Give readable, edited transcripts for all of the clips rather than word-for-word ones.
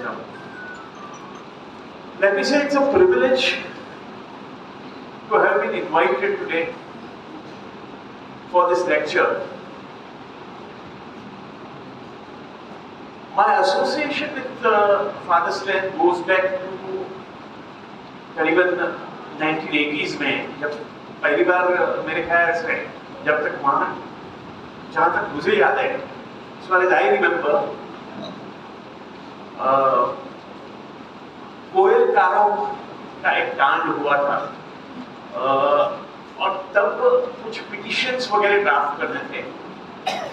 welcome. Let me say it's a privilege to have been invited today for this lecture. My association with Father Stan goes back to करीबन 1980s में, जब पहली बार मेरे ख्याल से जब तक वहाँ जहाँ तक मुझे याद है, as far as I remember, कोयल कारों का एक कांड हुआ था और तब कुछ पिटिशंस वगैरह ड्राफ्ट करने थे,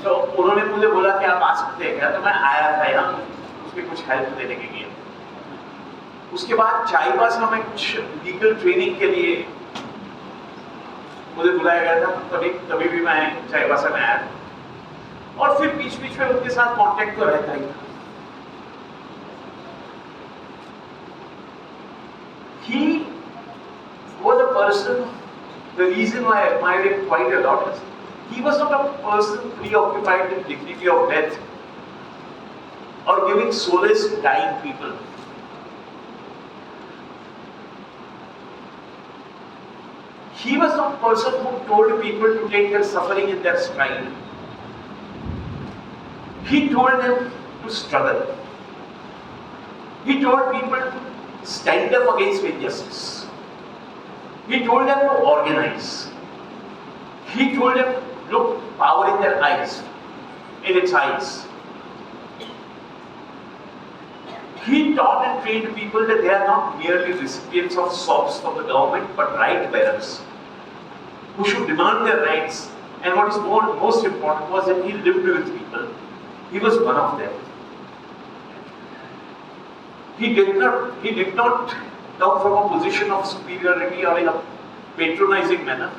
तो उन्होंने मुझे बोला कि आप आ सकते हैं क्या, तो मैं आया था यहाँ उसकी कुछ हेल्प देने के लिए। उसके बाद चाईबासा में कुछ लीगल ट्रेनिंग के लिए मुझे बुलाया गया था, तभी भी मैं चाईबासा में आया और फिर बीच बीच में उनके साथ कांटेक्ट तो रहता ही था। He was a person, the reason why I admired him quite a lot is he was not a person preoccupied with dignity of death or giving solace to dying people. He was not a person who told people to take their suffering in their stride. He told them to struggle. He told people to stand up against injustice. He told them to organize. He told them to look power in their eyes, in its eyes. He taught and trained people that they are not merely recipients of sops from the government, but right bearers who should demand their rights. And what is most important was that he lived with people. He was one of them. He did not come from a position of superiority or in a patronizing manner.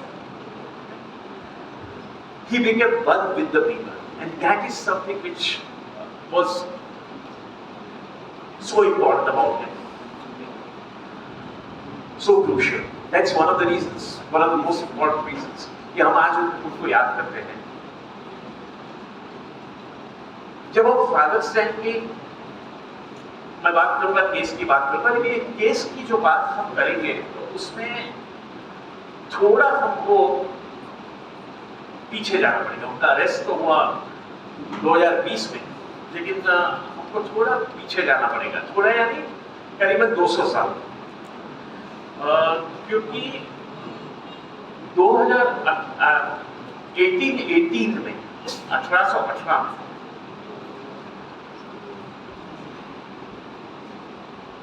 He became one with the people, and that is something which was so important about him, so crucial. That's one of the reasons, one of the most important reasons कि हम आज उनको याद करते हैं. जब हम father Stan की, मैं बात करूंगा केस की बात करूंगा, लेकिन केस की जो बात हम करेंगे तो उसमें थोड़ा हमको पीछे जाना पड़ेगा. उनका अरेस्ट तो हुआ 2020 में, लेकिन हमको थोड़ा पीछे जाना पड़ेगा, थोड़ा यानी करीबन 200 साल, क्योंकि 1818 में 1818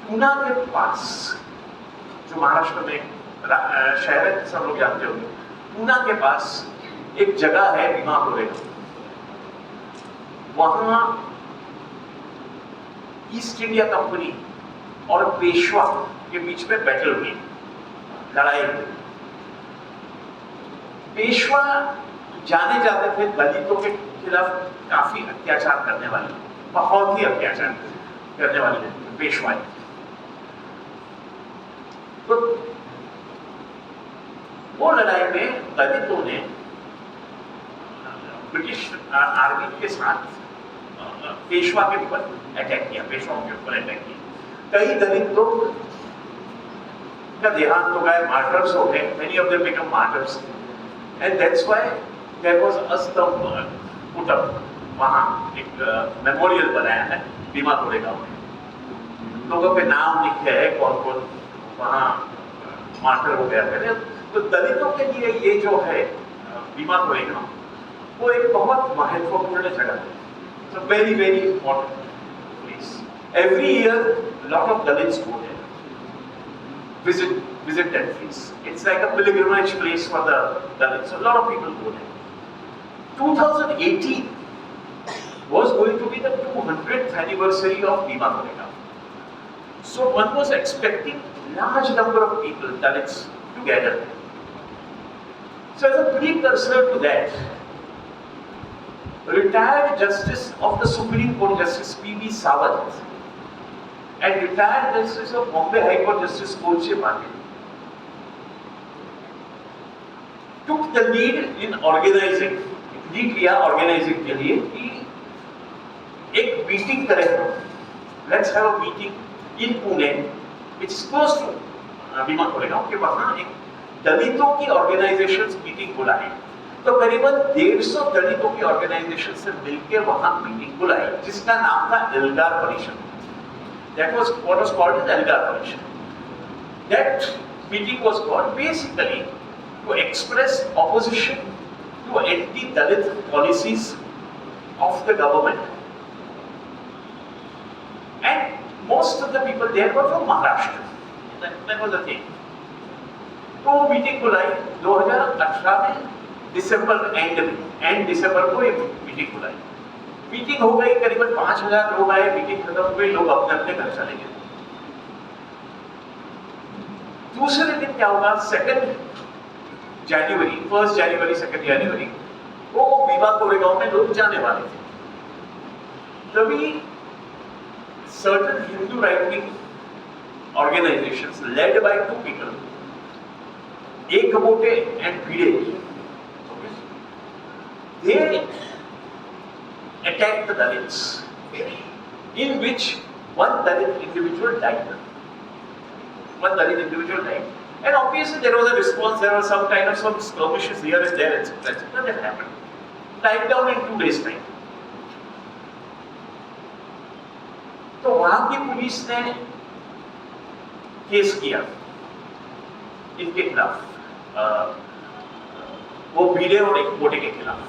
पूना के पास, जो महाराष्ट्र में शहर है, सब लोग जानते होंगे, पूना के पास एक जगह है भीमा कोरेगांव. वहां ईस्ट इंडिया कंपनी और पेशवा के बीच में बैटल हुई, लड़ाई हुई. पेशवा जाने जाते थे दलितों के खिलाफ काफी अत्याचार करने वाले, बहुत ही अत्याचार करने वाले पेशवा. तो वो लड़ाई में दलितों ने ब्रिटिश आर्मी के साथ पेशवा के ऊपर अटैक किया, पेशवाओं के ऊपर अटैक किया. कई दलित लोग का देहांत हो गए, मार्टर्स हो गए, many of them become martyrs, and that's why there was a stump put up. वहाँ एक मेमोरियल बनाया है भीमा कोरेगांव में, लोगों पे नाम लिखे हैं कौन कौन वहाँ मार्टर हो गया है. तो दलितों के लिए ये जो है भीमा कोरेगांव, वो एक बहुत महत्वपूर्ण जगह है. It's a very, very important place. Every year, a lot of Dalits go there, visit that place. It's like a pilgrimage place for the Dalits. So a lot of people go there. 2018 was going to be the 200th anniversary of Bhime Koregaon. So one was expecting large number of people, Dalits, to gather. So as a precursor to that, retired Justice of the Supreme Court, Justice P.B. Sawant, and retired Justice of Mumbai High Court, Justice Bhime took the lead in organizing, lead लिया organising के लिए कि एक meeting करें, let's have a meeting in Pune, which is close to Bhima Koregaon के वहां एक दलितों की ऑर्गेनाइजेशंस मीटिंग बुलाई। तो करीबन 150 दलितों की ऑर्गेनाइजेशन से मिलकर वहां मीटिंग बुलाई, जिसका नाम था Elgar Parishad. That was what was called as Elgar Commission. That meeting was called basically to express opposition to anti-Dalit policies of the government. And most of the people there were from Maharashtra. That was the thing. तो meeting बुलाई 2018 में दिसंबर and दिसंबर को ये meeting बुलाई। Meeting हो गई, करीबन 5000 लोग आए, मीटिंग खत्म हो गई, लोग अपने अपने घर चले गए। दूसरे दिन क्या होगा, 1 जनवरी 2 जनवरी वो भीमा कोरेगांव में लोग जाने वाले थे। तभी certain Hindu right-wing organizations led by 2 people, Ekbote and Bhide, they attacked the Dalits, in which one Dalit individual died. And obviously there was a response, there was some kind of some skirmishes here and there, etc. That happened. Died down in 2 days' time. तो वहां की police ने case किया इनके खिलाफ, वो भिडे और एकबोटे के खिलाफ,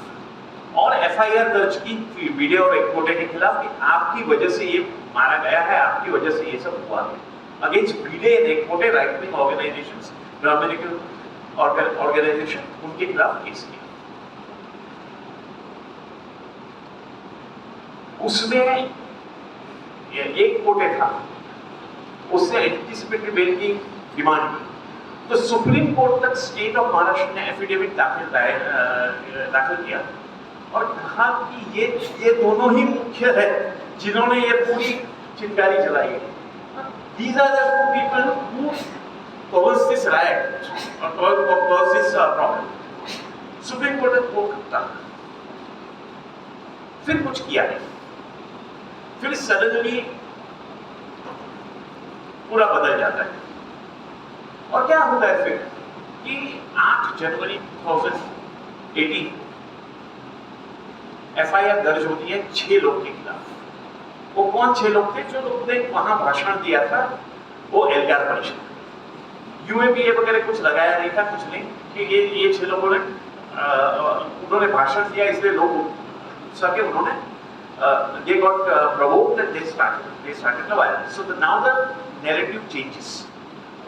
और एफआईआर दर्ज की भिडे और एकबोटे के खिलाफ कि आपकी वजह से ये मारा गया है, आपकी वजह से ये सब हुआ है। Against Bhide and Ekbote right wing organisations, Brahmanic organisation, उनके खिलाफ केस किया। उसमें एक कोटे था, उसने एंटीसिपेटरी बेल की डिमांड की। तो सुप्रीम कोर्ट तक स्टेट ऑफ महाराष्ट्र ने एफिडेविट दाखिल किया और कहा कि ये दोनों ही मुख्य है जिन्होंने ये पूरी चिंगारी जलाई है। These are the 2 people who caused this riot or caused this problem. Supreme court ने वो कहा, फिर कुछ किया नहीं, फिर सडनली पूरा बदल जाता है। और क्या होता है फिर कि 8 जनवरी 2018 एफआईआर दर्ज होती है 6 लोग के खिलाफ। वो कौन 6 लोग थे? जो लोग ने वहां भाषण दिया था, वो एल्गार परिषद, यूएपीए वगैरह कुछ लगाया नहीं था, कुछ नहीं, कि ये 6 लोगों ने उन्होंने भाषण दिया, इसलिए लोग सके, उन्होंने they got provoked and they started the violence. So now the narrative changes.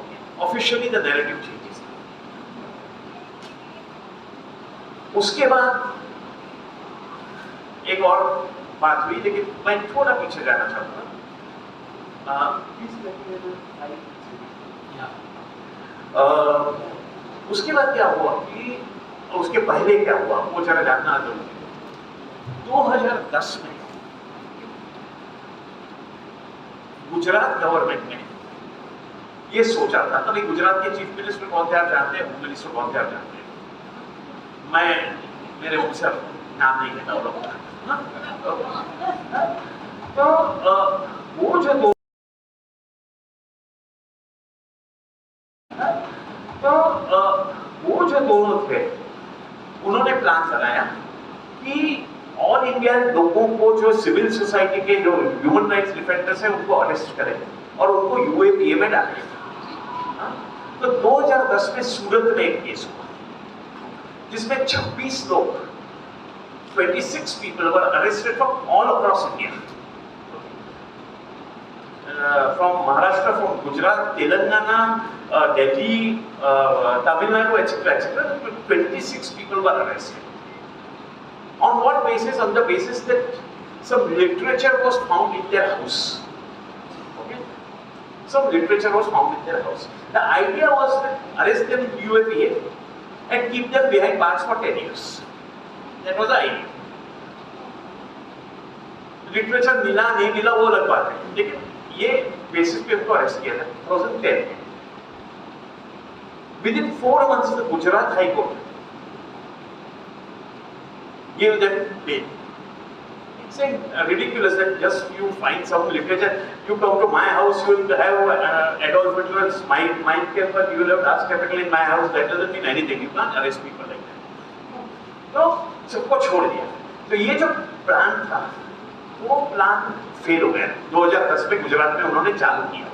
Okay. Officially the narrative changes. उसके बाद एक और बात हुई, लेकिन मैं थोड़ा पीछे जाना चाहूंगा। उसके बाद क्या हुआ कि उसके पहले क्या हुआ वो जरा जानना जरूरी है। 2010 में गुजरात गवर्नमेंट ने ये सोचा था, तभी गुजरात के चीफ मिनिस्टर कौन थे आप जानते हैं, होम मिनिस्टर कौन थे आप जानते हैं, मैं मेरे मुख से नाम नहीं लेता लोग। तो वो जो दोनों थे, उन्होंने प्लान बनाया कि ऑल इंडिया लोगों को, जो सिविल सोसाइटी के जो ह्यूमन राइट्स डिफेंडर्स हैं, उनको अरेस्ट करें और उनको यूएपीए में डालें। तो 2010 में सूरत में एक केस हुआ जिसमें 26 लोग, 26 people were arrested from all across India, from Maharashtra, from Gujarat, Telangana, Delhi, Tamil Nadu, etc. 26 people were arrested. On what basis? On the basis that some literature was found in their house. Okay? Some literature was found in their house. The idea was to arrest them in UAPA and keep them behind bars for 10 years. That was the idea. Literature मिला नहीं मिला वो अलग बात है, लेकिन ये basis पे उनको अरेस्ट किया था 2010 में. Within 4 months, the Gujarat High Court gave them bail. saying ridiculous that just you find some literature, you come to my house, you will have Adolf Hitler's mind capital, you will have Das Kapital in my house. That doesn't mean anything. You can't arrest people like that. तो सबको छोड़ दिया. तो ये जो plan था, वो plan fail हो गया. 2010 में गुजरात में उन्होंने चालू किया.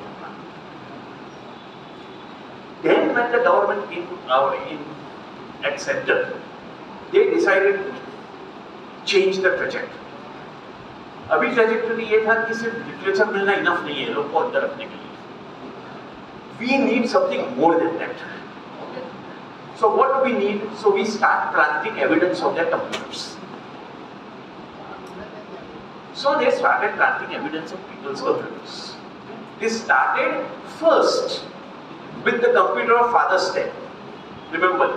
Then when the government came to power at center, they decided to change the trajectory. अभी ट्रेजेक्टरी ये था कि सिर्फ लिटरेचर मिलना इनफ नहीं है लोग को अंदर रखने के लिए. We need something more than that. Okay? So what do we need? So we start planting evidence of their computers. So they started planting evidence of people's computers. They started first with the computer of Father Sten. Remember,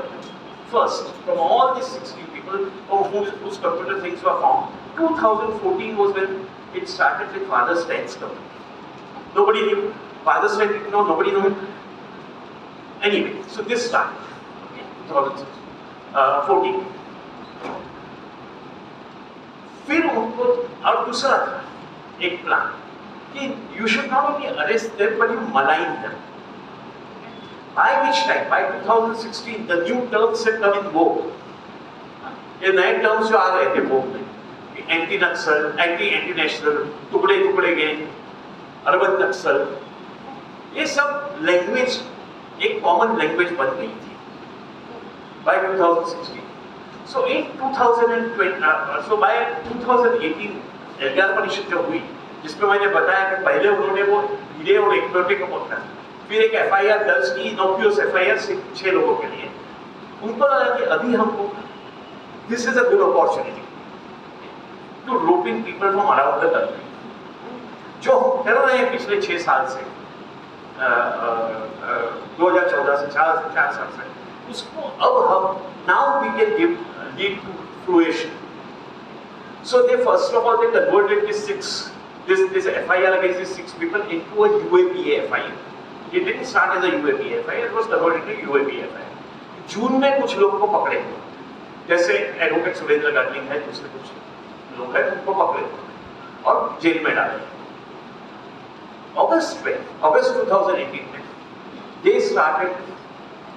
first from all these 60 people whose computer things were found. 2014 was when it started with Father Sten's computer. Nobody knew. Father Sten didn't know, nobody knew it. Anyway, so this started. Okay, 2014. फिर उनको और दूसरा एक plan कि you should not only arrest them but you malign them. By which time, by 2016, the new terms had come in vogue. ये नए terms जो आ रहे थे vogue में, एंटी नक्सल, एंटी नेशनल, टुकड़े टुकड़े गैंग, अर्बन नक्सल, ये सब लैंग्वेज एक कॉमन लैंग्वेज बन गई थी by 2016. So in 2020, so by 2018 Elgar Parishad जो हुई, जिसमें मैंने बताया कि पहले उन्होंने वो हीरे और एक्नोटे को पकड़ा, फिर एक एफआईआर दर्ज की, इनोक्यूअस एफआईआर 6 लोगों के लिए. उनको लगा कि अभी हमको this is a good opportunity to roping people from around the country. जो हम कर रहे हैं पिछले 6 साल से, 2014 से 4 साल से, उसको अब हम now we can lead to fruition. So they first of all they converted this FIR against these 6 people into a UAPA FIR. It didn't start as a UAPA FIR, it was converted to UAPA FIR. जून में कुछ लोगों को पकड़े, जैसे advocate Surendra गार्लिंग है, दूसरे कुछ लोग हैं, उनको पकड़े और जेल में डाले. अगस्त 2018 में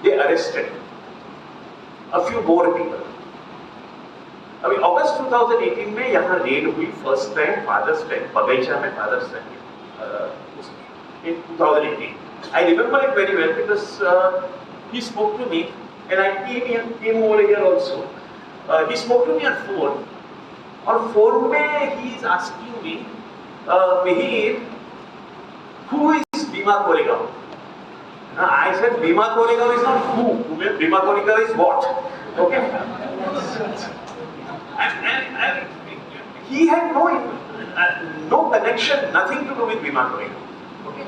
they arrested a few more people. अभी अगस्त 2018 में यहाँ रेड हुई फर्स्ट टाइम फादर्स टाइम बगीचा में fathers time in 2018. I remember it very well because he spoke to me and I came over here also. He spoke to me on phone. और phone में he is asking me, Mihir, who is Bhime Koregaon? I said Bhime Koregaon is not who. Bhime Koregaon is what? Okay. And he had no connection, nothing to do with Bhime Koregaon. Okay.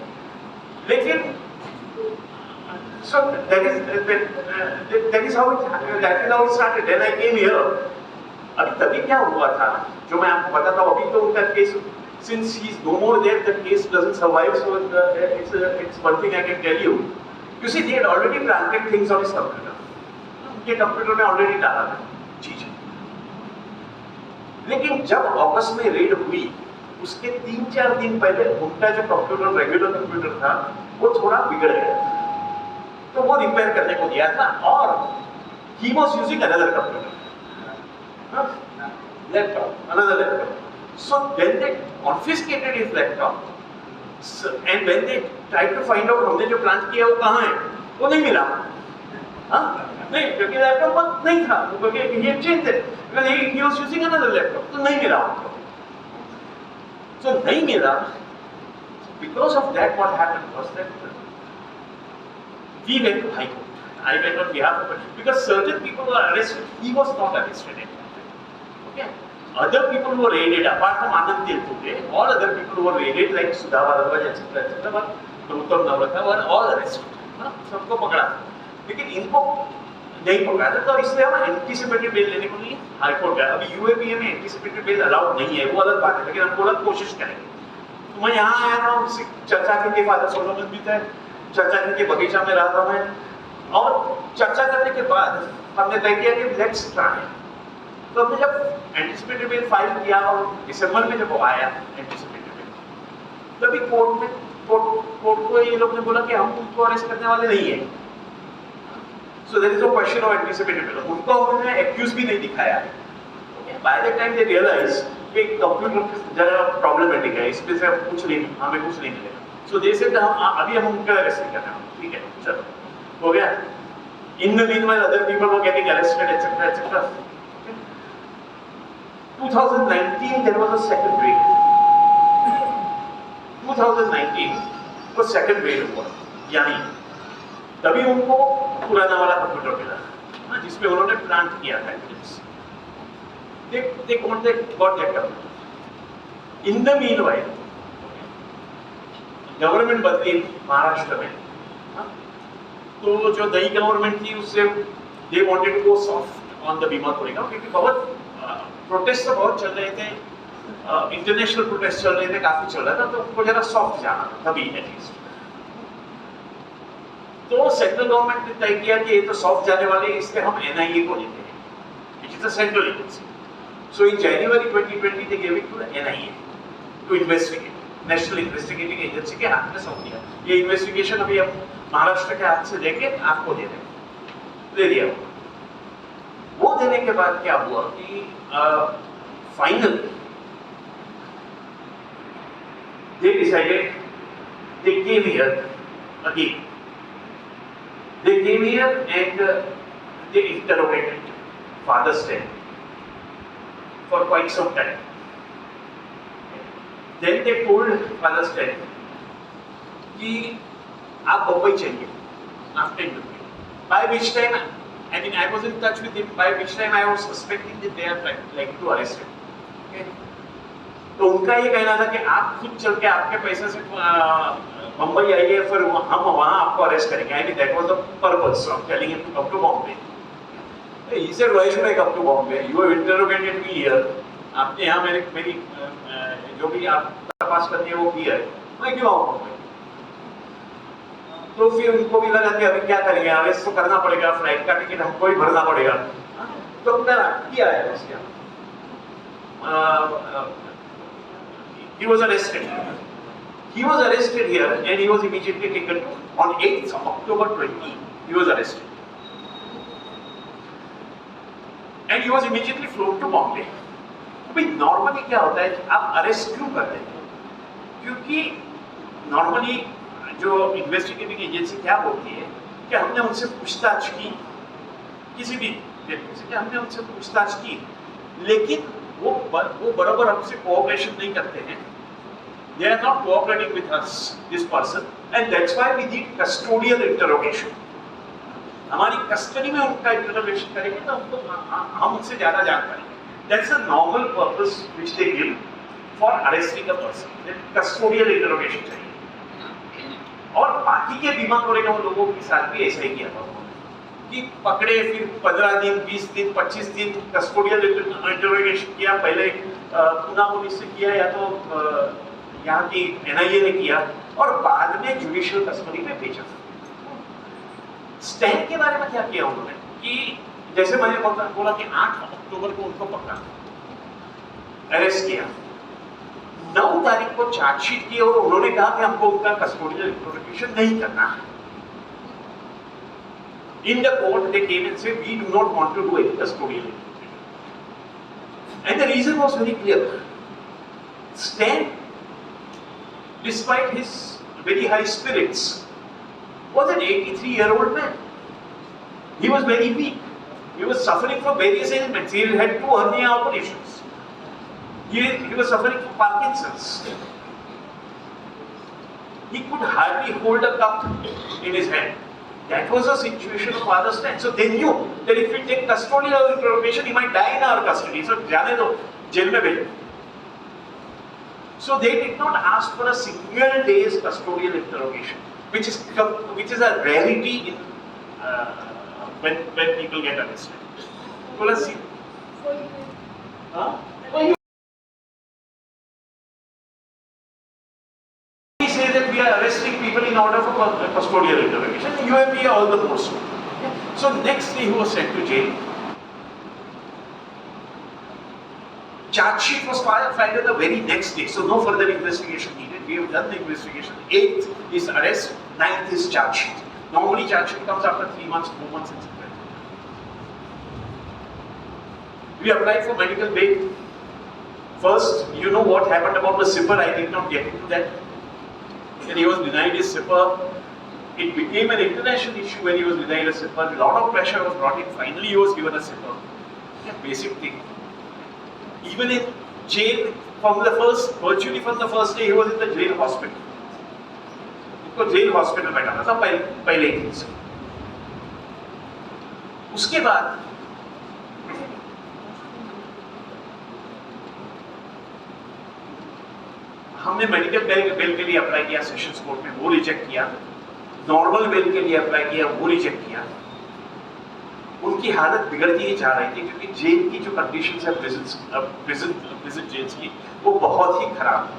लेकिन so that is how it started. Then I came here. अभी तभी क्या हुआ था जो मैं आपको बताता हूँ. अभी तो उनका case, since he is no more there, the case doesn't survive. So it's one thing I can tell you. You see, they had already planted things on his computer. उनके कंप्यूटर में ऑलरेडी डाला था चीज. लेकिन जब अगस्त में red हुई, उसके 3-4 दिन पहले उनका जो कंप्यूटर रेगुलर कंप्यूटर था वो थोड़ा बिगड़ गया, तो वो रिपेयर करने को दिया था. और he was using another computer. Another laptop. So when they confiscated his laptop, and when they tried to find out हमने जो प्लान किया वो कहाँ है, वो नहीं मिला. हाँ, नहीं, क्योंकि लैपटॉप नहीं था, क्योंकि he had changed it. Because he was using another laptop, तो नहीं मिला उनको. So नहीं मिला. Because of that, what happened was that we went to High Court. I went on behalf of it because certain people were arrested. He was not arrested. Okay. Other people who were raided, apart from Anand Tilpude, all other people who were raided, like Sudha Bharadwaj, etc., were Gautam Navratha, were all arrested. सबको पकड़ा, लेकिन इनको नहीं पकड़ा था. तो इसलिए हम एंटीसिपेटेड बेल लेने को लिए हाई कोर्ट गए. अभी यूएपीए में एंटीसिपेटेड बेल अलाउड नहीं है, वो अलग बात है, लेकिन हम पूरा कोशिश करेंगे. तो मैं यहाँ आया था, चर्चा के फादर सोलोमन भी थे, चर्चा के बगीचा में रहा था मैं, और चर्चा करने के बाद हमने तय किया कि लेट्स ट्राई. तो हमने जब एंटीसिपेटेड बेल फाइल किया और दिसंबर में जब वो आया एंटिसिपेटेड बेल, तभी कोर्ट को ये लोग ने बोला कि हम उनको अरेस्ट करने वाले नहीं है। So there is no question of anticipated bail. उनको उन्होंने एक्यूज भी नहीं दिखाया। By the time they realise कि कंप्यूटर जरा प्रॉब्लमेटिक है, इसमें से कुछ नहीं, हमें कुछ नहीं मिलेगा। सो दे सेड अभी हम उनका अरेस्ट नहीं कर रहे हैं, ठीक है चलो हो गया। In the meanwhile, other people were getting arrested, etc., etc. 2019, there was a second raid. 2019 को second raid हुआ, यानी तभी उनको पुराना वाला कंप्यूटर मिला, जिसमें उन्होंने प्लांट किया था evidence. They got that computer. In the meanwhile, government बदली महाराष्ट्र में, तो जो नई गवर्नमेंट थी उससे they wanted to go soft on the Bhima Koregaon, क्योंकि बहुत प्रोटेस्ट तो बहुत चल रहे थे, इंटरनेशनल प्रोटेस्ट चल रहे थे, काफी चल रहा था, तो उनको जरा सॉफ्ट जाना था तभी एटलीस्ट। तो सेंट्रल गवर्नमेंट ने तय किया कि ये तो सॉफ्ट जाने वाले, इसलिए हम एनआईए को देते हैं, which is a central agency. So in January 2020 they give it to the NIA to investigate, National Investigating Agency के हाथ में सौंप दिया। ये इन्वेस्टिगेशन अभी हम महाराष्ट्र के हाथ से लेके आपको दे दिया। वो देने के बाद क्या हुआ कि finally they decided, they came here again. They came here and they interrogated Father Stan for quite some time. Then they told Father Stan कि आप बम्बई चलिए after interview. By which time, I mean, I was in touch with him. By which time I was suspecting that they are like to arrest him. Okay? तो उनका ये कहना था कि आप खुद चल के आपके पैसे से मुंबई आइए, फिर हम वहाँ आपको अरेस्ट करेंगे। I mean, that was the purpose of telling him to come to Bombay. He said, why should I come to Bombay? You have interrogated me here. आपने यहाँ मेरी जो भी आप तपास करनी है वो की है, मैं क्यों आऊँ मुंबई? तो फिर उनको भी लगा कि अभी क्या करेंगे, अरेस्ट तो करना पड़ेगा, फ्लाइट का टिकट हमको ही भरना पड़ेगा। तो किया है उसके। He was arrested. He was arrested here and he was immediately taken to on 8th of October 20. He was arrested and he was immediately flown to Bombay. भाई नॉर्मली क्या होता है, आप अरेस्ट क्यों करते हैं? क्योंकि नॉर्मली जो इन्वेस्टिगेटिंग एजेंसी क्या बोलती है कि हमने उनसे पूछताछ की, किसी भी व्यक्ति से हमने उनसे पूछताछ की, लेकिन वो बराबर हमसे कोऑपरेशन नहीं करते हैं। They are not cooperating with us, this person, and that's why we need custodial interrogation. हमारी कस्टडी में उनका इंटरोगेशन करेंगे तो हम उनसे ज्यादा जान पाएंगे। That's a normal purpose which they give for arresting a person. Custodial interrogation चाहिए। और बाकी के बीमा कोरेगांव लोगों के साथ भी ऐसा ही किया था कि पकड़े, फिर 15 दिन, 20 दिन, 25 दिन कस्टोडियल इंटरोगेशन किया। पहले पुणे पुलिस से किया या तो यहाँ की एनआईए ने किया और बाद में जुडिशियल कस्टडी में भेजा। स्टैन के बारे में क्या किया उन्होंने कि जैसे मैंने बोला कि 8 अक्टूबर को उनको पकड़ा, अरेस्ट किया, 9 तारीख को चार्जशीट की और उन्होंने कहा कि हमको उनका कस्टोडियल इंटरोगेशन नहीं करना है। In the court, they came and said, we do not want to do any custodial interrogation. And the reason was very clear. Stan, despite his very high spirits, was an 83-year-old man. He was very weak. He was suffering from various ailments. He had 2 hernia operations. He was suffering from Parkinson's. He could hardly hold a cup in his hand. That was a situation of Father Stan. So they knew that if we take custodial interrogation, he might die in our custody. So जाने दो, jail में भेजो. So they did not ask for a single day's custodial interrogation, which is a rarity in when people get arrested. So let's see. We say that we are arresting people in order for custodial interrogation. You and me all the more so. So next day he was sent to jail. Charge sheet was filed the very next day, so no further investigation needed. We have done the investigation. 8th is arrest, 9th is charge sheet. Normally charge sheet comes after 3 months, 4 months, etc. We applied for medical bail. First, you know what happened about the SIPR, I did not get into that. When he was denied his SIPR, it became an international issue when he was denied a SIPR. A lot of pressure was brought in. Finally, he was given a SIPR. Yeah, basic thing. Even in jail, virtually from the first day, he was in the jail hospital. उसको jail hospital में डाला था पहले ही से. उसके बाद हमने medical bell के लिए अप्लाई किया सेशंस कोर्ट में, वो रिजेक्ट किया. नॉर्मल बेल के लिए अप्लाई किया, वो रिजेक्ट किया. उनकी हालत बिगड़ती ही जा रही थी क्योंकि जेल की जो कंडीशंस है प्रिजन जेल्स की, वो बहुत ही खराब है.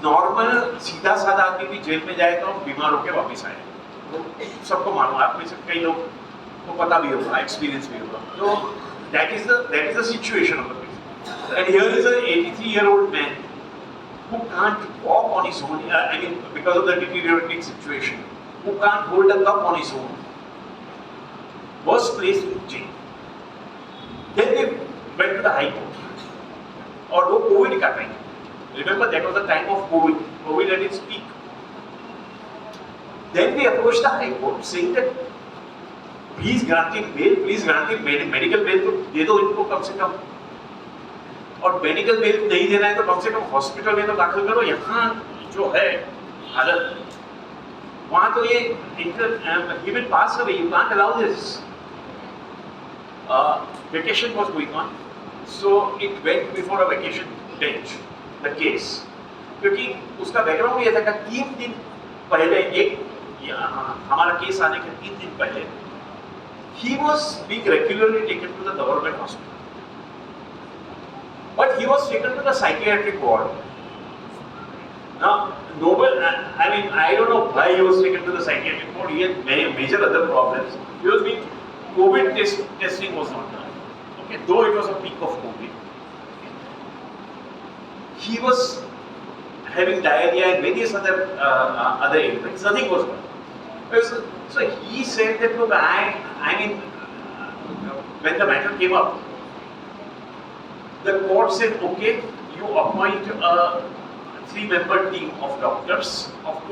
नॉर्मल सीधा साधा आदमी भी जेल में जाए तो बीमार होकर वापस आए, तो सबको मालूम, आप में से कई लोग को पता भी होगा, एक्सपीरियंस भी होगा. तो that is the situation of the prison. And here is a 83-year-old man who can't walk on his own, I mean, because of the deteriorating situation, who can't hold a cup on his own, was placed in jail. Then they went to the High Court. और वो Covid का time, remember that was the time of COVID at its peak. Then they approached the High Court saying that please grant him bail, please grant him medical bail, तो दे दो इनको कम से कम, और medical bell नहीं देना है तो कम से कम हॉस्पिटल में तो दाखिल करो. यहाँ जो है हालत, वहाँ तो ये he will pass away, you can't allow this. Vacation was going on, so it went before a vacation bench, the case. क्योंकि उसका बैकग्राउंड ये था कि 3 दिन पहले, हमारा केस आने के 3 दिन पहले, he was being regularly taken to the government hospital. But he was taken to the psychiatric ward. Now, I mean, I don't know why he was taken to the psychiatric ward. He had major other problems. He was being, COVID testing was not done. Okay, though it was a peak of COVID. He was having diarrhea and various other ailments. Nothing was done. So he said that, look, I mean, when the matter came up, the court said, okay, you appoint a 3-member team of doctors of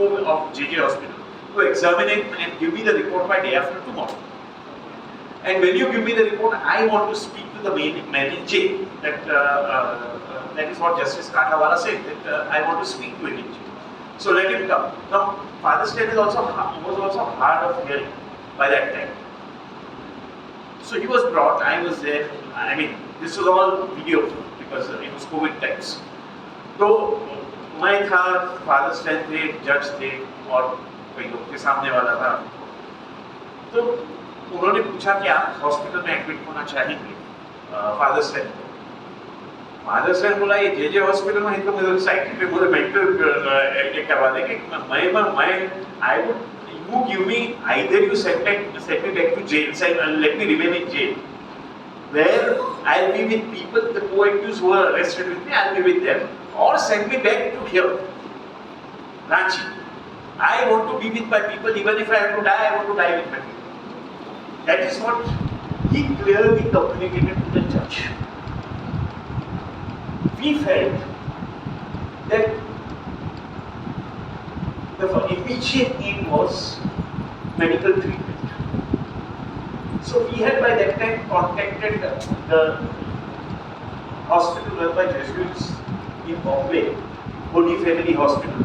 JJ Hospital to examine it and give me the report by day after tomorrow. And when you give me the report, I want to speak to the man in jail. That is what Justice Katawala said, that I want to speak to him in jail. So let him come. Now, Father's Day was also hard of hearing by that time. So he was brought, I was there. I mean, this was all video because it was COVID times. तो मैं था, fathers थे, जज थे और कोई लोग के सामने वाला था. तो उन्होंने पूछा कि आप हॉस्पिटल में एडमिट होना चाहेंगे. फादर्स ने बोला ये जेजे हॉस्पिटल में है तो मुझे साइकिट्री मुझे मेंटल करवा देंगे. मैं I would, you give me, either you send me back to jail, let me remain in jail, where I'll be with people, the co-accused who are arrested with me, I'll be with them, or send me back to here, Ranchi. I want to be with my people, even if I have to die, I want to die with my people. That is what he clearly communicated to the judge. We felt that the immediate need was medical treatment. So we had by that time contacted the hospital run by Jesuits in Bombay, Holy Family Hospital.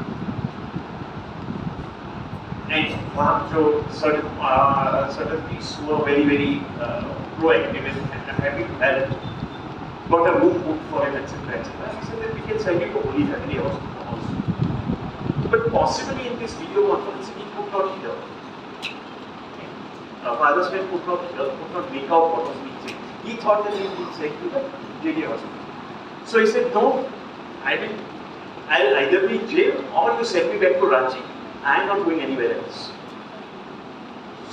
And वहाँ जो certain priests who were very proactive and happy to help, got a room booked for him, etc. He said that we can send you to Holy Family Hospital also. But possibly in this video conferencing, he could not hear. Father's friend could not make out what was being said. He thought that he would be sent to the JJ hospital. So he said, no, I'll either be in jail or you send me back to Ranchi. I am not going anywhere else.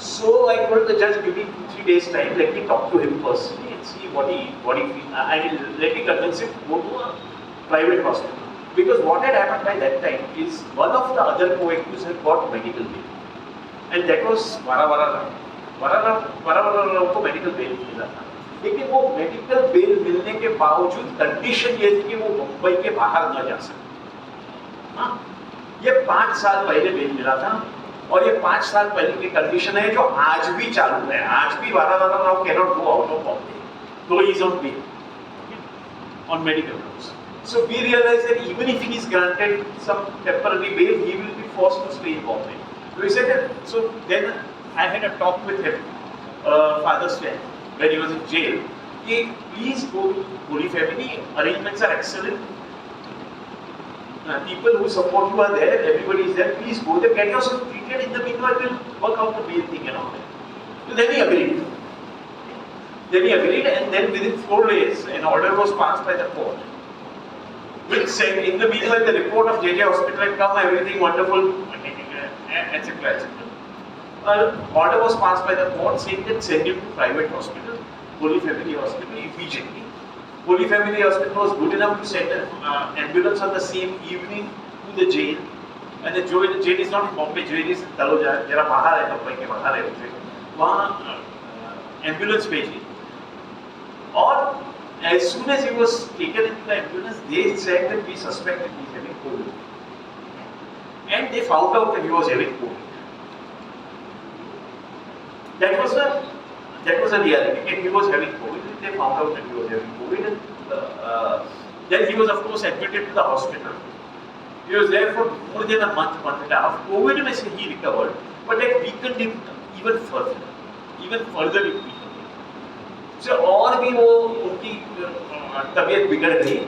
So I told the judge, give me 2-3 days time, let me talk to him personally and see what he feels. I will let me convince him to go to a private hospital. Because what had happened by that time is one of the other co-accused had got medical bail. And that was वारा को medical bell मिला था, लेकिन वो medical bell मिलने के बावजूद condition ये थी कि वो मुंबई के बाहर न जा सके। हाँ, ये 5 साल पहले बेल मिला था और ये 5 साल पहले की कंडीशन है जो आज भी चालू है। आज भी Vara now cannot go out of Bombay, though he is on bail on medical grounds. So we realized that even if he is granted some temporary bail, he will be forced to stay in Bombay. So we said that, so then I had a talk with him, Father's Day, when he was in jail. He, please go to Holy Family, arrangements are excellent. People who support you are there, everybody is there, please go there, get yourself treated. In the meanwhile, we'll work out the bail thing and all that. So then he agreed. And then within 4 days, an order was passed by the court, which said, in the meanwhile, the report of JJ Hospital had come, everything wonderful, etc. Order was passed by the court saying that send him to private hospital, Holy Family Hospital, immediately. Holy Family Hospital was good enough to send an ambulance on the same evening to the jail. And the jail is not in Bombay, jail is in Taloja, जरा बाहर है, मुंबई के बाहर है उसे, वहाँ ambulance भेजी. और as soon as he was taken into the ambulance, they said that we suspected he is having COVID. And they found out that he was having COVID. That was a reality. And he was having COVID. They found out that he was having COVID. And then he was, of course, admitted to the hospital. He was there for more than a month and a half. COVID में से he recovered, but that weakened him even further. Even further it weakened him. So और भी वो उनकी तबीयत बिगड़ गई.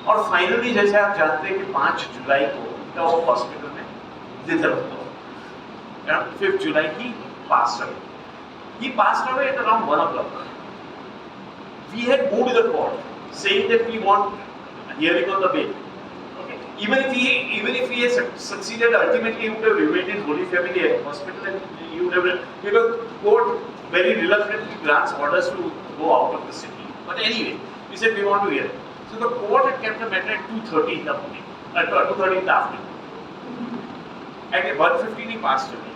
और फाइनली जैसे आप जानते हैं कि 5 जुलाई को उनका वो हॉस्पिटल में जिंदा होता है. 5th July he passed away. He passed away at around 1 o'clock. We had moved the court saying that we want hearing on the bail. Okay. Even if he has succeeded, ultimately he would have remained in Holy Family Hospital and he would have, because court very reluctantly grants orders to go out of the city. But anyway, we said we want to hear. So the court had kept the matter at 2:30 in the morning, 2:30 in the afternoon. At 1:15 he passed away.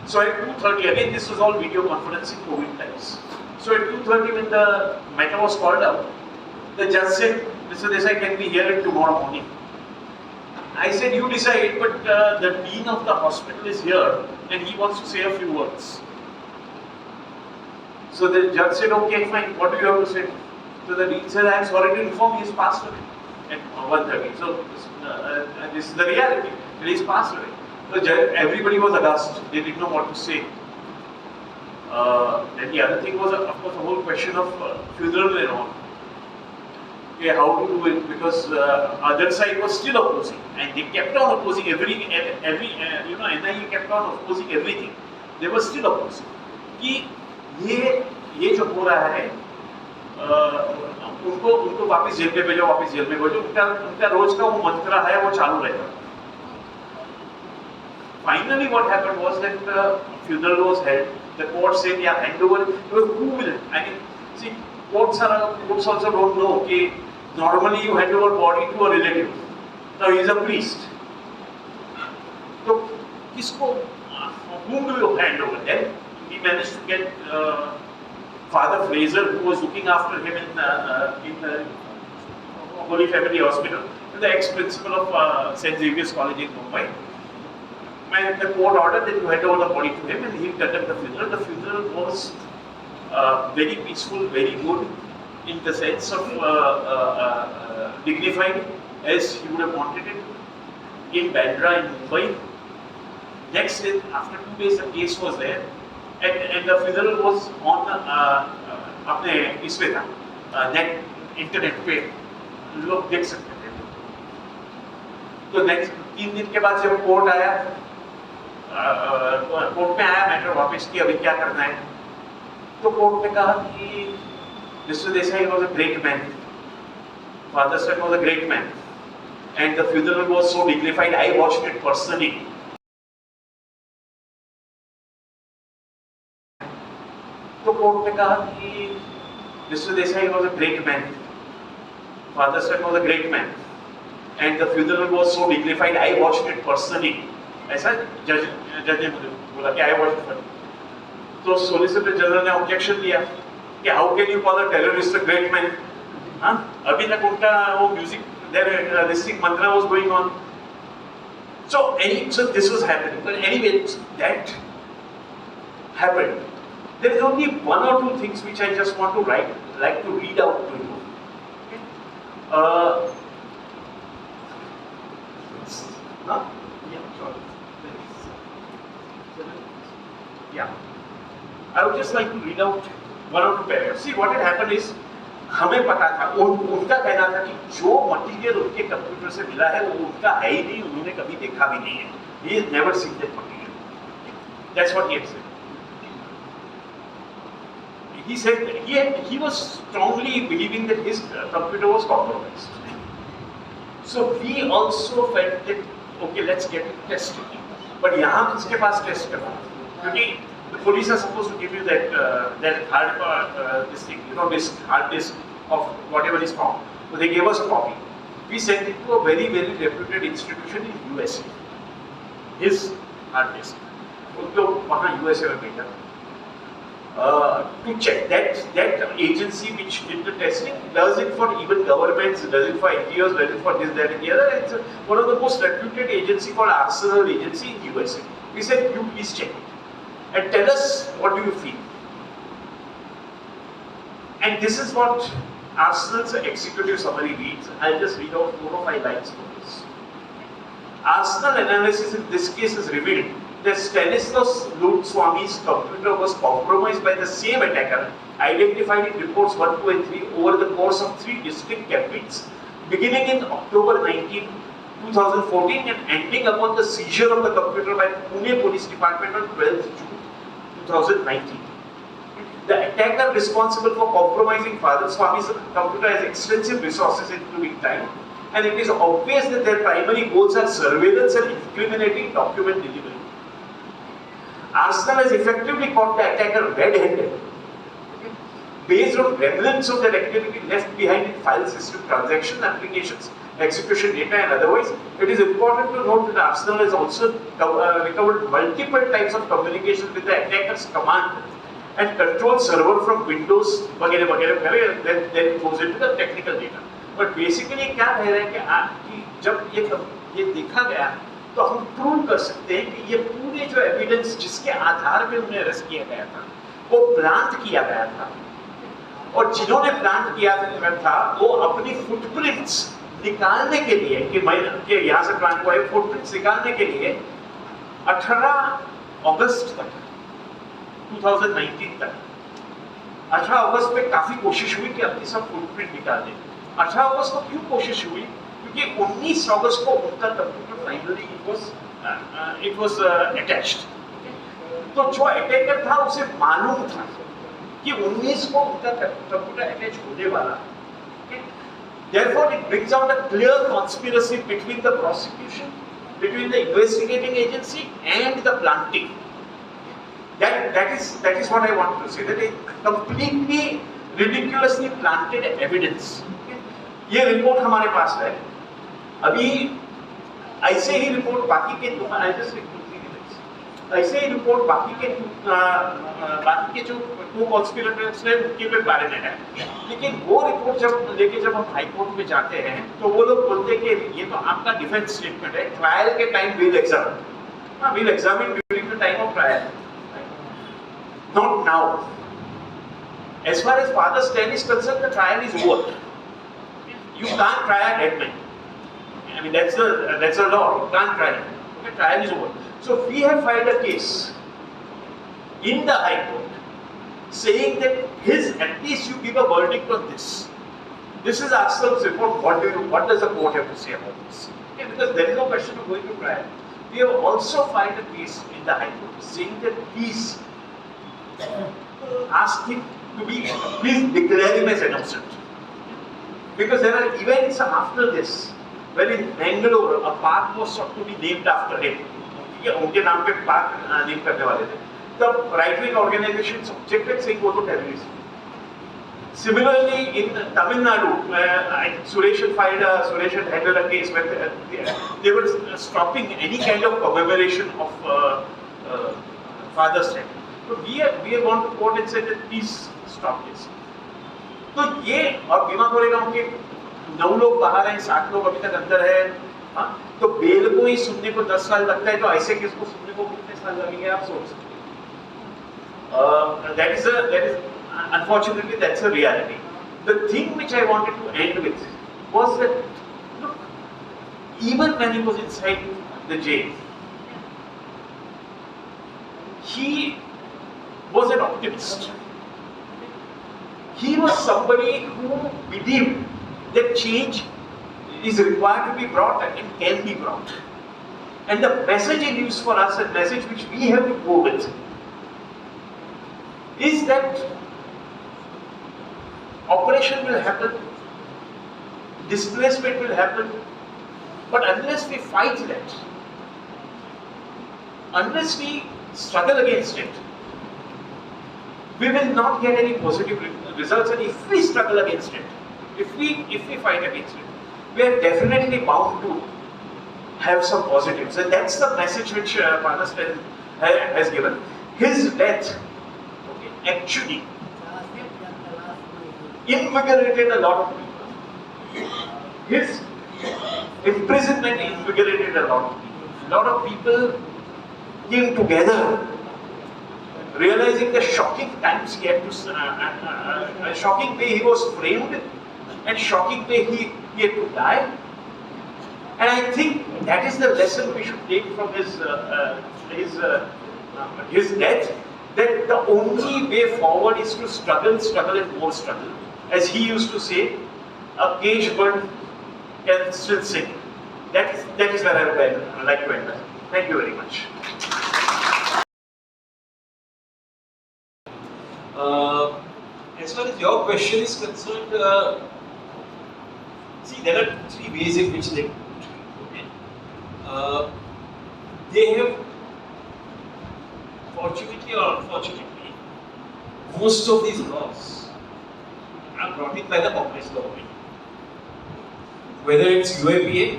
So at 2:30, again this was all video conferencing COVID times. So at 2:30 when the matter was called out, the judge said, Mr. Desai, can we hear it tomorrow morning? I said, you decide, but the dean of the hospital is here and he wants to say a few words. So the judge said, okay, fine, what do you have to say? So the dean said, I am sorry to inform he has passed away at 1:30. So this is the reality, he has passed away. So everybody was aghast, they didn't know what to say. Then the other thing was, of course, the whole question of funeral and all. Okay, how to do it, because other side was still opposing, and they kept on opposing every NIA kept on opposing everything. They were still opposing. कि ये जो हो रहा है, उनको वापस jail में भेजो, उनका रोज का वो मंत्रा है वो चालू रहेगा. Finally, what happened was that the funeral was held. The court said, yeah, hand over. Who will? I mean, see, courts also don't know. Okay, normally you hand over body to a relative. Now he is a priest. So, whom do you hand over? Then he managed to get Father Fraser, who was looking after him in the Holy Family Hospital, the ex-principal of St. Xavier's College in Mumbai. And the court ordered that you hand over the body to him and he will conduct the funeral. The funeral was very peaceful, very good, in the sense of dignified, as he would have wanted it, in Bandra in Mumbai. Next day, after 2 days, the case was there, and the funeral was on अपने इसमें था, net internet पे लोग देख सकते थे. तो next 3 दिन के बाद जब कोर्ट आया, कोर्ट में आया मैटर वापस की, अभी क्या करना है, तो कोर्ट ने कहा कि Mr. Desai was a great man, Father Son was a great man, and the funeral was so dignified. I watched it personally. कहा कि Mr. Desai was a great man. Father said was a great man. And the funeral was so dignified. I watched it personally. ऐसा जज ने मुझे बोला कि I watched it. तो solicitor general ने ऑब्जेक्शन दिया कि how can you call a terrorist a great man? हाँ, अभी तक उनका वो music this thing mantra was going on. So this was happening. But anyway, that happened. There is only one or two things which I just want to like to read out to you. Okay? Yeah. I would just like to read out one or two paragraphs. See, what had happened is, हमें पता था, उनका कहना था कि जो material उनके computer से मिला है वो उनका है ही नहीं, उन्होंने कभी देखा भी नहीं है. He has never seen that material. That's what he had said. He said he was strongly believing that his computer was compromised. So we also felt that okay, let's get it tested. But यहाँ इसके पास test करना, क्योंकि the police are supposed to give you that hard this thing, this hard disk of whatever is found. So they gave us a copy. We sent it to a very reputed institution in USA. His hard disk. उनको वहाँ USA में भेजा. To check that agency which did the testing does it for even governments, does it for NGOs, does it for this, that, and the other. It's one of the most reputed agency called Arsenal agency in USA. We said, you please check it and tell us what do you feel. And this is what Arsenal's executive summary reads. I'll just read out 4 or 5 lines from this. Arsenal analysis in this case is revealed that Stanislaus Swamy's computer was compromised by the same attacker, identified in reports 1, 2, and 3 over the course of 3 distinct campaigns, beginning in October 19, 2014 and ending upon the seizure of the computer by Pune Police Department on 12th June 2019. The attacker responsible for compromising Father Swamy's computer has extensive resources including time, and it is obvious that their primary goals are surveillance and incriminating document delivery. Arsenal has effectively caught the attacker red-handed, based on remnants of that activity left behind in file system, transaction applications, execution data, and otherwise. It is important to note that Arsenal has also recovered multiple types of communication with the attacker's command and control server from Windows, then it goes into the technical data. But basically, क्या कह रहे हैं कि जब ये देखा गया, तो हम प्रूव कर सकते हैं कि ये पूरे जो एविडेंस जिसके आधार पे उन्हें अरेस्ट किया गया था, वो प्लांट किया गया था, और जिन्होंने प्लांट किया था वो अपनी फुटप्रिंट्स निकालने के लिए कि यहाँ से प्लांट हुआ है, फुटप्रिंट्स निकालने के लिए 18 अगस्त तक 2019 तक 18 अगस्त में काफी कोशिश हुई कि अपनी सब फुटप्रिंट निकाल दें. 18 अगस्त को क्यों कोशिश हुई? क्योंकि 19 अगस्त को उनका computer finally it was attached. तो जो अटैकर था उसे मालूम था कि 19 को उनका कंप्यूटर अटैच होने वाला. Therefore, it brings out a clear conspiracy between the prosecution, between the investigating agency and the planting. That is what I want to say. That is completely ridiculously planted evidence. ये report हमारे पास है. अभी ऐसे ही report बाकी के ऐसे ही report बाकी के जो को कॉन्स्पिरेटर्स हैं उनके बारे में है. लेकिन वो रिपोर्ट जब हम हाई कोर्ट में जाते हैं तो वो लोग बोलते हैं कि ये तो आपका डिफेंस स्टेटमेंट है. ट्रायल के time will examine during the time of trial, not now. As far as Father Stan is concerned, the trial is over. You can't try a dead man. I mean, that's a law. You can't try it. Okay, trial is over. So we have filed a case in the High Court saying that at least you give a verdict on this. This is Arsenal's report. What does the court have to say about this? Okay, because there is no question of going to trial. We have also filed a case in the High Court saying that please ask him to please declare him as innocent. Because there are events after this when in Bangalore a park was sought to be named after him. उनके नाम पे park name करने वाले थे. the right-wing organizations objected, saying वो तो terrorist. Similarly, in Tamil Nadu, Suresh had handled a case where they were stopping any kind of commemoration of Father's Day. So we have gone to court and said that please stop this. तो ये और भीमा कोरेगांव के 9 लोग बाहर हैं, 7 लोग अभी तक अंदर है, हाँ, तो बेल को ही सुनने को 10 साल लगता है, तो ऐसे केस को सुनने को कितने साल लगेंगे आप सोच सकते हैं. That is unfortunately that's a reality. The thing which I wanted to end with was that look, even when he was inside the jail, he was an optimist. He was somebody who believed that change is required to be brought and can be brought. And the message he used for us, a message which we have to go with, is that operation will happen, displacement will happen, but unless we fight that, unless we struggle against it, we will not get any positive results. And if we struggle against it, if we fight against it, we are definitely bound to have some positives. And that's the message which Father has given. His death actually invigorated a lot of people. His imprisonment invigorated a lot of people. A lot of people came together, realizing the shocking times he had to, shocking way he was framed, and shocking way he had to die. And I think that is the lesson we should take from his death. That the only way forward is to struggle and more struggle. As he used to say, a caged bird can still sing. That is where I would like to end. Thank you very much. As far as your question is concerned, see, there are 3 ways in which they they have, fortunately or unfortunately, most of these laws are brought in by the Congress government. Whether it's UAPA,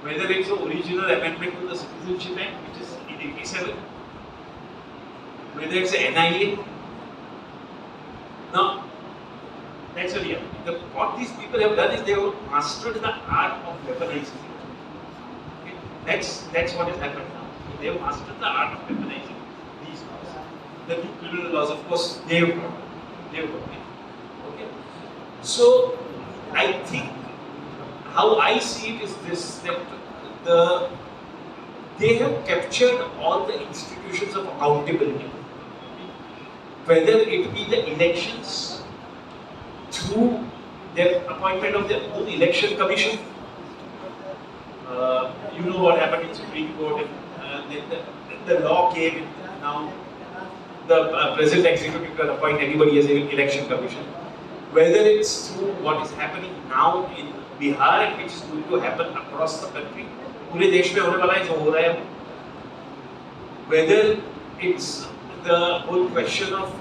whether it's the original amendment to the Citizenship Act, which is in 87, whether it's NIA. Now, that's a reality. What these people have done is they have mastered the art of weaponizing. Okay? That's what has happened now. They have mastered the art of weaponizing these laws. The new criminal laws, of course, they have brought it. Okay? So, I think how I see it is this, that they have captured all the institutions of accountability. Whether it be the elections through their appointment of their own election commission, you know what happened in Supreme Court, and the law came in. Now the present executive can appoint anybody as an election commission. Whether it's through what is happening now in Bihar and which is going to happen across the country, पूरे देश में होने वाला है जो हो रहा है, whether it's the whole question of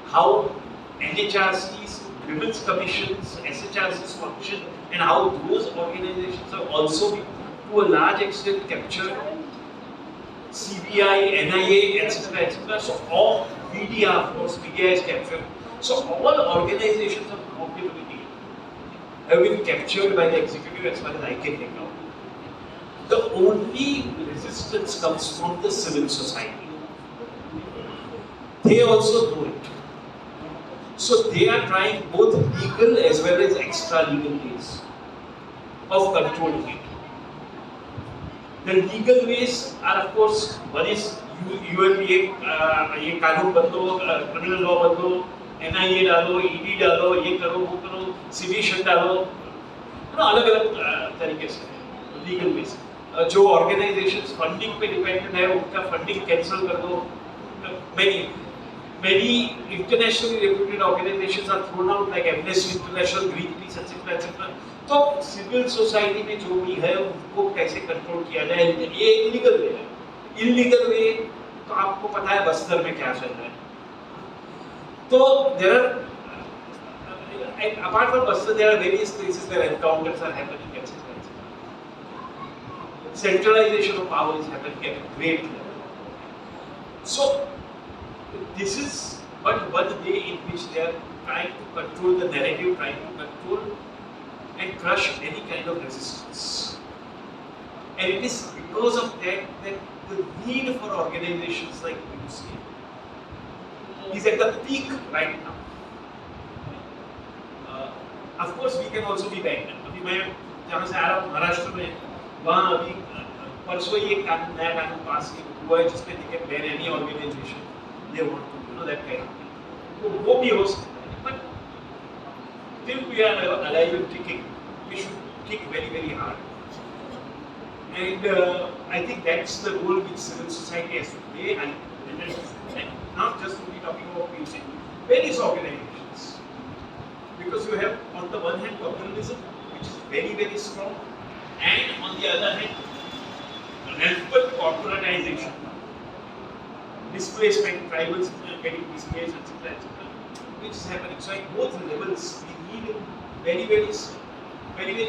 how NHRCs, women's commissions, SHRCs function, and how those organizations have also been to a large extent captured, CBI, NIA, etc., etc. So all media, of course, media is captured. So all organizations of accountability have been captured by the executive as far as I can think of. The only resistance comes from the civil society. They also know it. So they are trying both legal as well as extra legal ways of controlling it. The legal ways are, of course, one is UAPA, ये कानून बदलो, criminal law बदलो, NIA डालो, ED डालो, ये करो, वो करो, sedition डालो, अलग-अलग तरीके से legal ways. जो organizations funding पे dependent है, उनका funding cancel कर दो. Many internationally reputed organizations are thrown out, like Amnesty International, Greenpeace, etc., etc. तो civil society में जो भी है उनको कैसे control किया जाए, ये illegal way है. Illegal way तो आपको पता है बस्तर में क्या चल रहा है. तो there are apart from Boston, there are various places where encounters are happening, etc. Centralization of power is happening at a great level. So, this is but one way in which they are trying to control the narrative, trying to control and crush any kind of resistance. And it is because of that the need for organizations like PUCL is at the peak right now. Of course, we can also be banned. अभी मैं जहाँ से आ रहा हूँ महाराष्ट्र में, वहाँ अभी परसों ही एक नया कानून पास हुआ है जिसपे they can ban any organization they want to, that kind of thing. तो वो भी हो सकता है, but till we are alive and kicking, we should kick very very hard. And I think that's the role which civil society has to play, and not just to be talking about PUCL, various organizations. Because you have on the one hand populism, which is very very strong, and on the other hand rampant corporatization, displacement, tribals getting displaced, etc., which is happening. So at both levels, we need very very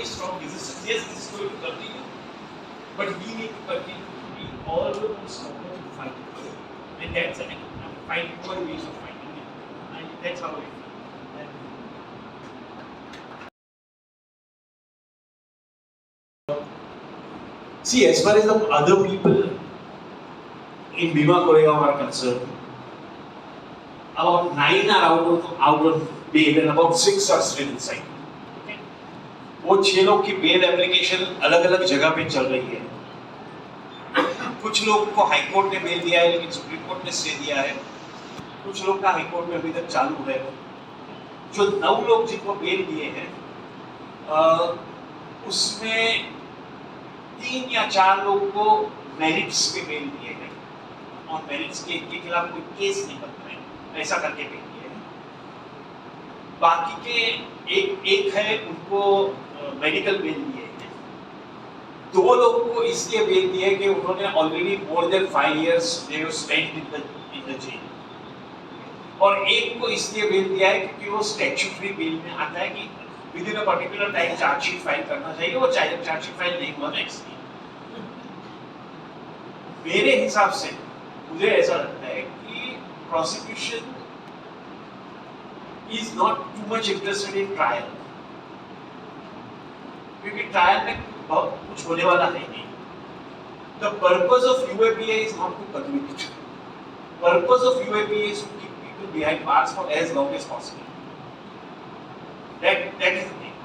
strong resistance. Yes, this is going to continue, but we need to continue to be all the more stronger to fight it. And that's finding more ways of fighting it. And that's how it is. See, as far as the other people in Bhime Koregaon are concerned, about 9 are out of bail and about 6 are still inside. Okay? वो 6 लोग की bail application अलग अलग जगह पे चल रही है. कुछ लोग को हाई कोर्ट ने बेल दिया है, लेकिन सुप्रीम कोर्ट ने स्टे दिया है. कुछ लोग का हाई कोर्ट में अभी तक चालू है. जो 9 लोग जिनको बेल दिए हैं, उसमें 3 या 4 लोग को मेरिट्स पे बेल दिए हैं, और मेरिट्स के खिलाफ कोई केस नहीं बनता है, ऐसा करके बेल दिए हैं. बाकी के एक है उनको मेडिकल बेल दिए हैं. 2 लोगों को इसलिए बेल दिए कि उन्होंने already more than 5 years they have spent in the jail, और एक को इसलिए बेल दिया है क्योंकि वो स्टैट्यूटरी बेल में आता है कि with in a particular time chargesheet file करना चाहिए. वो चार्जशीट फाइल नहीं हुआ नेक्स्ट. मेरे हिसाब से मुझे ऐसा लगता है कि prosecution is not too much interested in trial, क्योंकि ट्रायल में बहुत कुछ होने वाला है नहीं. The purpose of UAPA is not to convict. Purpose of UAPA is to keep people behind bars for as long as possible. That is the thing.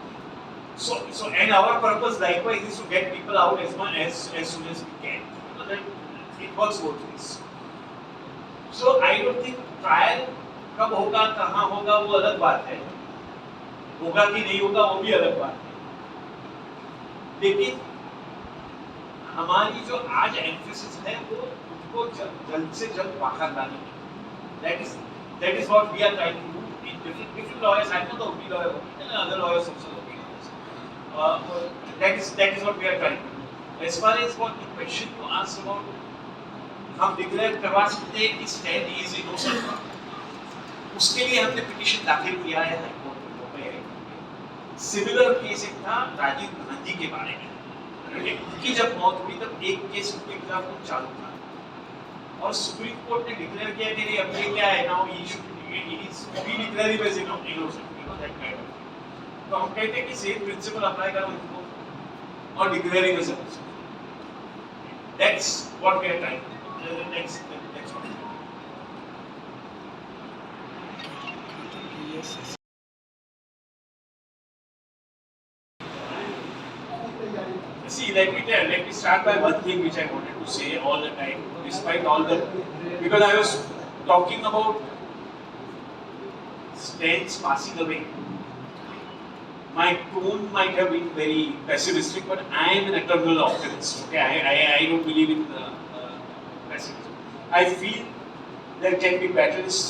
So and our purpose likewise is to get people out as soon as we can. So that it works both ways. So I don't think trial कब होगा, कहाँ होगा, वो अलग बात है. होगा कि नहीं होगा वो भी अलग बात है. लेकिन हमारी जो आज एम्फेसिस है वो उनको जल्द से जल्द बाहर लाने की. That is what we are trying to do. Different lawyers, I'm not the only lawyer working, and other lawyers also working on this. That is what we are trying to do. As far as what the question you asked about, हम declare करवा सकते हैं कि stand is innocent, उसके लिए हमने petition दाखिल किया है हाई कोर्ट में, मुंबई हाई कोर्ट में. सिमिलर केस एक था राजीव गांधी के बारे में. उनकी जब मौत हुई तब एक केस उनके खिलाफ चालू था, और सुप्रीम कोर्ट ने डिक्लेयर किया कि नहीं अब ये क्या है, now he should we declare him as innocent, that kind of thing. तो हम कहते हैं कि सेम प्रिंसिपल अप्लाई करो इनको और declare him as innocent. That's what we are trying to do. Next one. See, let me start by one thing which I wanted to say all the time, despite all the, because I was talking about stands passing away. My tone might have been very pessimistic, but I am an eternal optimist. Okay, I don't believe in pessimism. I feel there can be battles.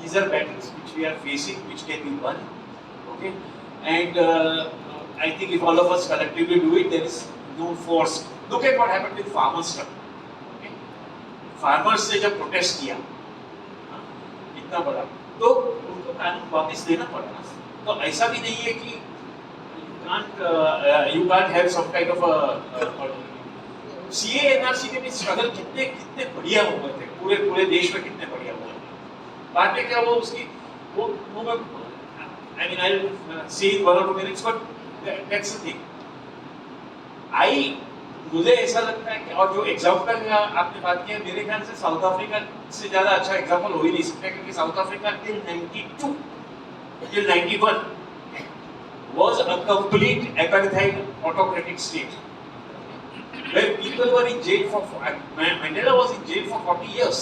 These are battles which we are facing, which can be won. Okay, and I think if all of us collectively do it, there is no force. Look at what happened with farmer struggle. Okay, farmers ने जब protest किया इतना बड़ा, तो उनको कानून वापस देना पड़ा। तो ऐसा भी नहीं है कि you can't have some kind of a CA NRC के भी स्ट्रगल कितने कितने बढ़िया हुए थे, पूरे देश में कितने बढ़िया हुए थे। बात में क्या, वो उसकी वो I mean I'll say in 1 or 2 minutes, but that's the thing. मुझे ऐसा लगता है कि, और जो एग्जाम्पल आपने बात किया, मेरे ख्याल से साउथ अफ्रीका से ज्यादा अच्छा एग्जाम्पल हो ही नहीं सकता, क्योंकि south Africa till 92 till 91 was a complete apartheid autocratic state where people were in jail for Mandela was in jail for 40 years,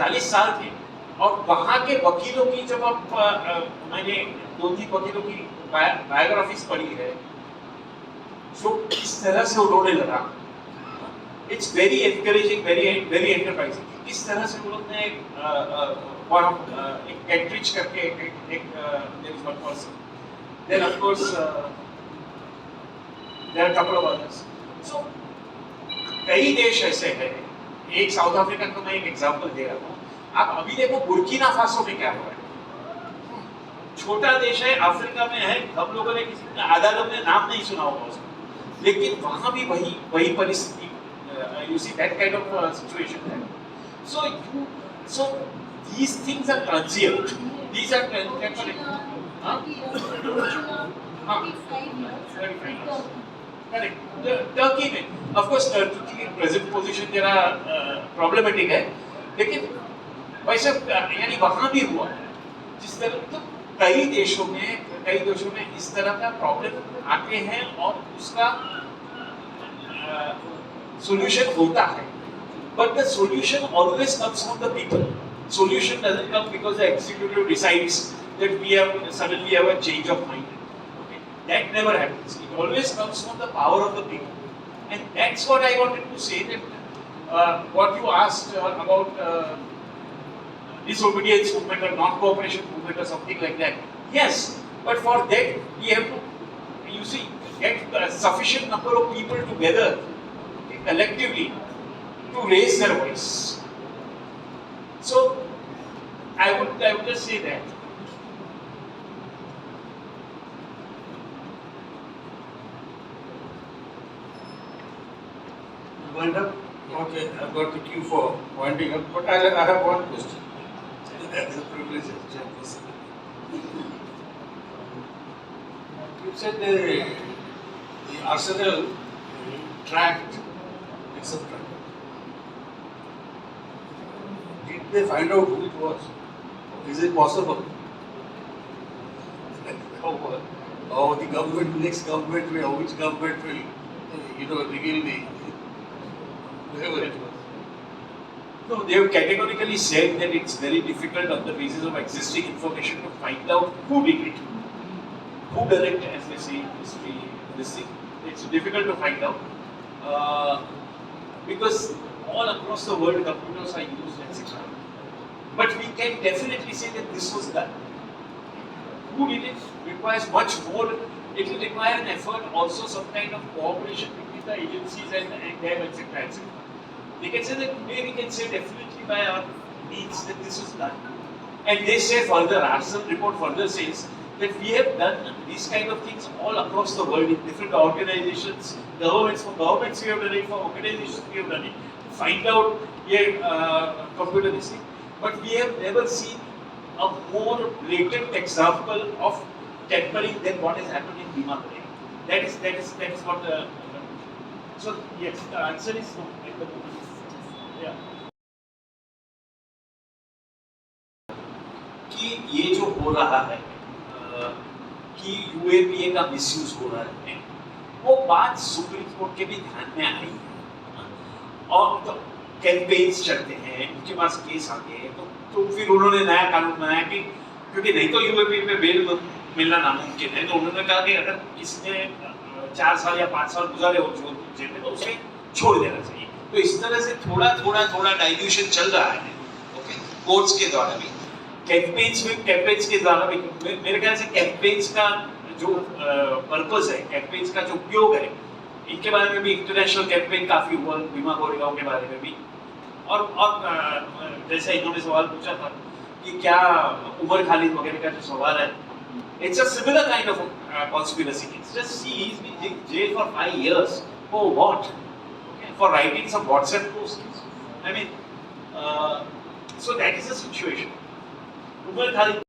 40 साल थे। और वहां के वकीलों की जब आप मैंने 2-3 वकीलों की बायोग्राफीज पढ़ी है, जो किस तरह से उन्होंने लड़ा, it's very encouraging, very enterprising. किस तरह से उन्होंने एक कैंट्रिज करके एक there is one person, then of course there are couple of others. So कई देश ऐसे हैं, एक साउथ अफ्रीका को मैं एक एग्जांपल दे रहा हूँ। आप अभी देखो बुर्किना फासो में क्या हो रहा है, छोटा देश है, अफ्रीका में है, हम लोगों ने किसी ने अदालत में नाम नहीं सुना होगा उसका, लेकिन वहां भी वही परिस्थिति, you see that kind of situation there. So these things are transient, these are temporary. Correct. Turkey में, of course, Turkey की present position जरा problematic है, लेकिन वैसे यानी वहां भी हुआ जिस तरह, तो कई देशों में इस तरह का प्रॉब्लम आते हैं और उसका solution होता है, but the solution always comes from the people. Solution doesn't come because the executive decides that we suddenly have a change of mind. Okay? That never happens. It always comes from the power of the people, and that's what I wanted to say. That what you asked about disobedience movement or non-cooperation movement or something like that. Yes, but for that we have to, you see, get a sufficient number of people together, okay, collectively, to raise their voice. So I would just say that. Wind up? Okay, I've got the cue for winding up, but I have one question. That's a privilege as chairperson. You said the arsenal tracked, etc. Did they find out who it was? Is it possible? Or the government, next government will, or which government will, reveal the whoever it was? No, they have categorically said that it's very difficult on the basis of existing information to find out who did it. Who done it, as they say in history, this thing. It's difficult to find out because all across the world computers are used, etc. But we can definitely say that this was done. Who did it requires much more. It will require an effort, also some kind of cooperation between the agencies and them, etc. etc. They can say that today we can say definitely by our means that this was done. And they say further, Arsenal report further says that we have done these kind of things all across the world in different organizations, governments. For governments we have done it, for organizations we have done it. To find out computer this thing. But we have never seen a more blatant example of tampering than what has happened in Bhime Koregaon. That is what the so yes, the answer is no at the moment. Yeah. कि ये जो हो रहा है कि UAPA का misuse हो रहा है, वो बात सुप्रीम कोर्ट के भी ध्यान में आई है और तो कैंपेन्स चलते हैं, उनके पास केस आते हैं, तो फिर उन्होंने नया कानून बनाया कि क्योंकि नहीं तो यूएपीए में बेल मिलना नामुमकिन है, तो उन्होंने कहा कि अगर किसने 4 साल या 5 साल गुजारे हो जेल में तो उसे छोड़ देना चाहिए। तो इस तरह से थोड़ा डाइल्यूशन चल रहा है, ओके, कोर्ट्स के द्वारा भी, कैंपेन्स के द्वारा भी। मेरे ख्याल से कैंपेन्स का जो पर्पस है, कैंपेन्स का जो उपयोग है, इनके बारे में भी इंटरनेशनल कैंपेन काफी हुआ, भीमा कोरेगांव के बारे में भी। और जैसे इन्होंने सवाल पूछा था कि क्या उमर खालिद वगैरह का जो सवाल है, it's a similar kind of conspiracy case. Just see, he's been in jail for 5 years. For what? Okay, for writing some WhatsApp posts. I mean, so that is the situation. Umar Khalid